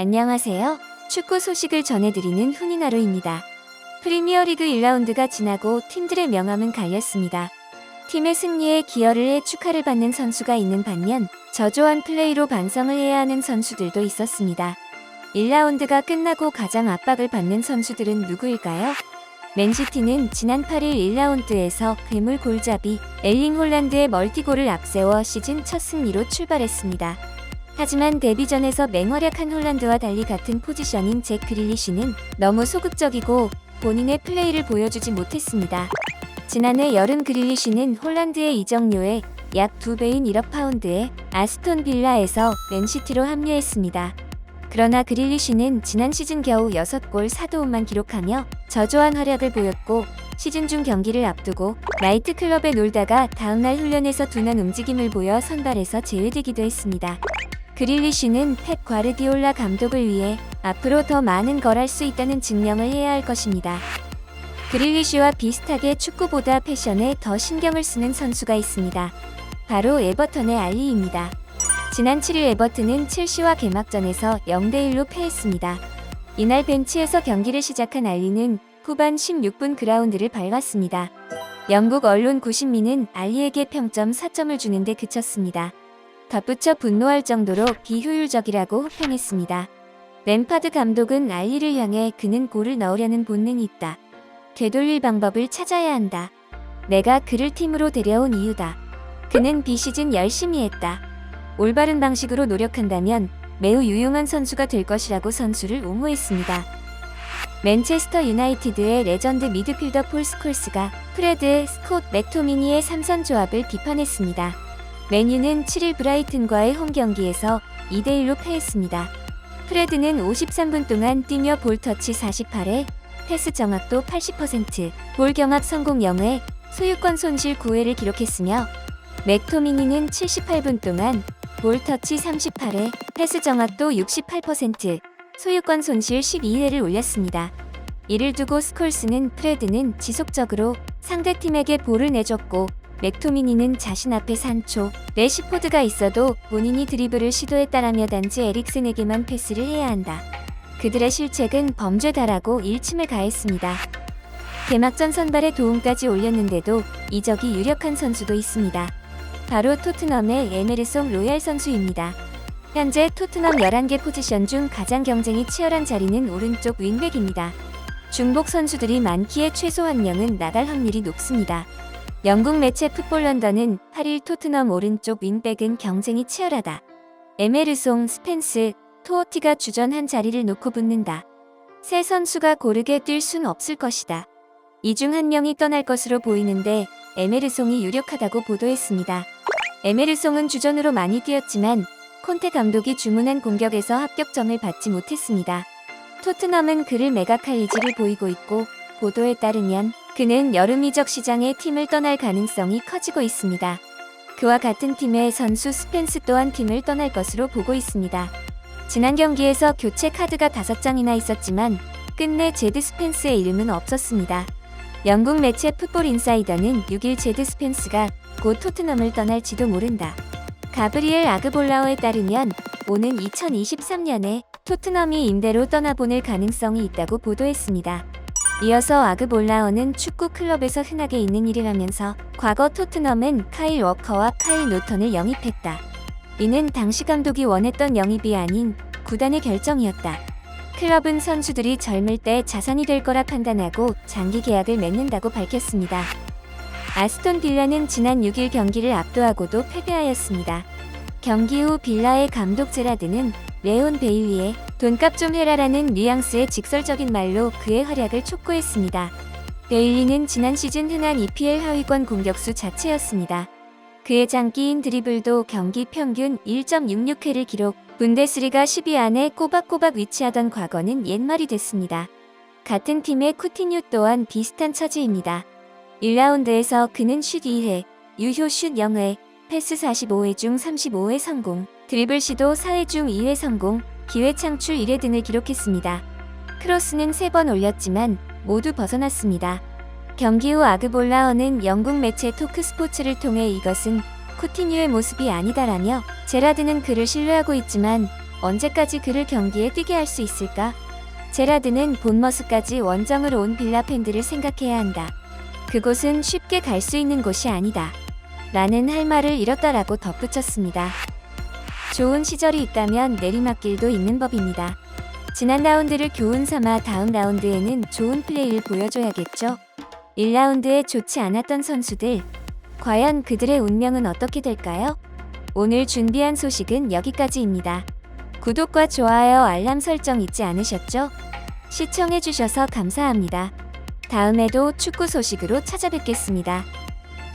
안녕하세요. 축구 소식을 전해드리는 훈이나루입니다. 프리미어리그 1라운드가 지나고 팀들의 명함은 갈렸습니다. 팀의 승리에 기여를 해 축하를 받는 선수가 있는 반면 저조한 플레이로 반성을 해야 하는 선수들도 있었습니다. 1라운드가 끝나고 가장 압박을 받는 선수들은 누구일까요? 맨시티는 지난 8일 1라운드에서 괴물 골잡이 엘링 홀란드의 멀티골을 앞세워 시즌 첫 승리로 출발했습니다. 하지만 데뷔전에서 맹활약한 홀란드와 달리 같은 포지션인 잭 그릴리시는 너무 소극적이고 본인의 플레이를 보여주지 못했습니다. 지난해 여름 그릴리시는 홀란드의 이적료의 약 2배인 1억 파운드에 아스톤 빌라에서 맨시티로 합류했습니다. 그러나 그릴리시는 지난 시즌 겨우 6골 4도움만 기록하며 저조한 활약을 보였고 시즌 중 경기를 앞두고 나이트클럽에 놀다가 다음날 훈련에서 둔한 움직임을 보여 선발에서 제외되기도 했습니다. 그릴리시는 펩 과르디올라 감독을 위해 앞으로 더 많은 걸 할 수 있다는 증명을 해야 할 것입니다. 그릴리시와 비슷하게 축구보다 패션에 더 신경을 쓰는 선수가 있습니다. 바로 에버턴의 알리입니다. 지난 7일 에버튼은 첼시와 개막전에서 0대1로 패했습니다. 이날 벤치에서 경기를 시작한 알리는 후반 16분 그라운드를 밟았습니다. 영국 언론 90미는 알리에게 평점 4점을 주는데 그쳤습니다. 덧붙여 분노할 정도로 비효율적이라고 호평했습니다. 램파드 감독은 알리를 향해 그는 골을 넣으려는 본능이 있다. 되돌릴 방법을 찾아야 한다. 내가 그를 팀으로 데려온 이유다. 그는 비시즌 열심히 했다. 올바른 방식으로 노력한다면 매우 유용한 선수가 될 것이라고 선수를 옹호했습니다. 맨체스터 유나이티드의 레전드 미드필더 폴 스콜스가 프레드, 스콧, 맥토미니의 3선 조합을 비판했습니다. 맨유는 7일 브라이튼과의 홈 경기에서 2대1로 패했습니다. 프레드는 53분 동안 뛰며 볼 터치 48회, 패스 정확도 80%, 볼 경합 성공 0회, 소유권 손실 9회를 기록했으며 맥토미니는 78분 동안 볼 터치 38회, 패스 정확도 68%, 소유권 손실 12회를 올렸습니다. 이를 두고 스콜스는 프레드는 지속적으로 상대팀에게 볼을 내줬고 맥토미니는 자신 앞에 산초, 레시포드가 있어도 본인이 드리블을 시도했다라며 단지 에릭슨에게만 패스를 해야 한다. 그들의 실책은 범죄다라고 일침을 가했습니다. 개막전 선발에 도움까지 올렸는데도 이적이 유력한 선수도 있습니다. 바로 토트넘의 에메르송 로얄 선수입니다. 현재 토트넘 11개 포지션 중 가장 경쟁이 치열한 자리는 오른쪽 윙백입니다. 중복 선수들이 많기에 최소 한 명은 나갈 확률이 높습니다. 영국 매체 풋볼 런던은 8일 토트넘 오른쪽 윙백은 경쟁이 치열하다. 에메르송, 스펜스, 토어티가 주전한 자리를 놓고 붙는다. 세 선수가 고르게 뛸 순 없을 것이다. 이 중 한 명이 떠날 것으로 보이는데 에메르송이 유력하다고 보도했습니다. 에메르송은 주전으로 많이 뛰었지만 콘테 감독이 주문한 공격에서 합격점을 받지 못했습니다. 토트넘은 그를 매각할 의지를 보이고 있고 보도에 따르면 그는 여름 이적 시장에 팀을 떠날 가능성이 커지고 있습니다. 그와 같은 팀의 선수 스펜스 또한 팀을 떠날 것으로 보고 있습니다. 지난 경기에서 교체 카드가 5장이나 있었지만 끝내 제드 스펜스의 이름은 없었습니다. 영국 매체 풋볼 인사이더는 6일 제드 스펜스가 곧 토트넘을 떠날지도 모른다. 가브리엘 아그볼라오에 따르면 오는 2023년에 토트넘이 임대로 떠나보낼 가능성이 있다고 보도했습니다. 이어서 아그볼라오는 축구 클럽에서 흔하게 있는 일이라면서 과거 토트넘은 카일 워커와 카일 노턴을 영입했다. 이는 당시 감독이 원했던 영입이 아닌 구단의 결정이었다. 클럽은 선수들이 젊을 때 자산이 될 거라 판단하고 장기 계약을 맺는다고 밝혔습니다. 아스톤 빌라는 지난 6일 경기를 압도하고도 패배하였습니다. 경기 후 빌라의 감독 제라드는 레온 베일리의 돈값 좀 해라라는 뉘앙스의 직설적인 말로 그의 활약을 촉구했습니다. 베일리는 지난 시즌 흔한 EPL 하위권 공격수 자체였습니다. 그의 장기인 드리블도 경기 평균 1.66회를 기록, 분데스리가 10위 안에 꼬박꼬박 위치하던 과거는 옛말이 됐습니다. 같은 팀의 쿠티뉴 또한 비슷한 처지입니다. 1라운드에서 그는 슛 2회, 유효 슛 0회, 패스 45회 중 35회 성공, 드리블 시도 4회 중 2회 성공, 기회 창출 1회 등을 기록했습니다. 크로스는 3번 올렸지만 모두 벗어났습니다. 경기 후 아그볼라어는 영국 매체 토크스포츠를 통해 이것은 쿠티뉴의 모습이 아니다라며 제라드는 그를 신뢰하고 있지만 언제까지 그를 경기에 뛰게 할 수 있을까? 제라드는 본머스까지 원정으로 온 빌라 팬들을 생각해야 한다. 그곳은 쉽게 갈 수 있는 곳이 아니다. 라는 할 말을 잃었다라고 덧붙였습니다. 좋은 시절이 있다면 내리막길도 있는 법입니다. 지난 라운드를 교훈 삼아 다음 라운드에는 좋은 플레이를 보여줘야겠죠. 1라운드에 좋지 않았던 선수들, 과연 그들의 운명은 어떻게 될까요? 오늘 준비한 소식은 여기까지입니다. 구독과 좋아요, 알람 설정 잊지 않으셨죠? 시청해주셔서 감사합니다. 다음에도 축구 소식으로 찾아뵙겠습니다.